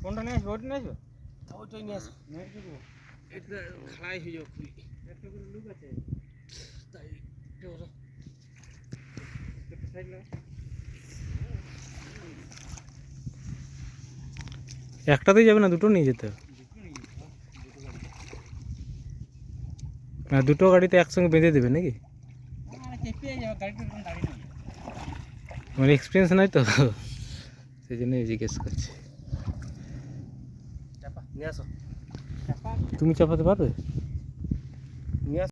কোনটা নিয়ে আসবে? ওটা নিয়ে আসবে? ওইটাই নিয়ে আসো। এটা খাড়াই হয়ে যাও খুলি। একটা করে লুক আছে। তাই ওরা একটা সাইড লাগা। একটাতেই যাবে না, দুটো নিয়ে যেতে হবে? দুটো নিয়ে যেতে হবে, দুটো গাড়ি। না, দুটো গাড়িতে একসঙ্গে বেঁধে দেবে নাকি? চেপে যাবে, গাড়িটা কোনো দাঁড়িয়ে নেই। আমার এক্সপিরিয়েন্স নাই তো, সেই জন্য জিজ্ঞেস করছি। চাপা নিয়ে আসো। চাপা তুমি চাপাতে পারবে? নিয়ে আসো।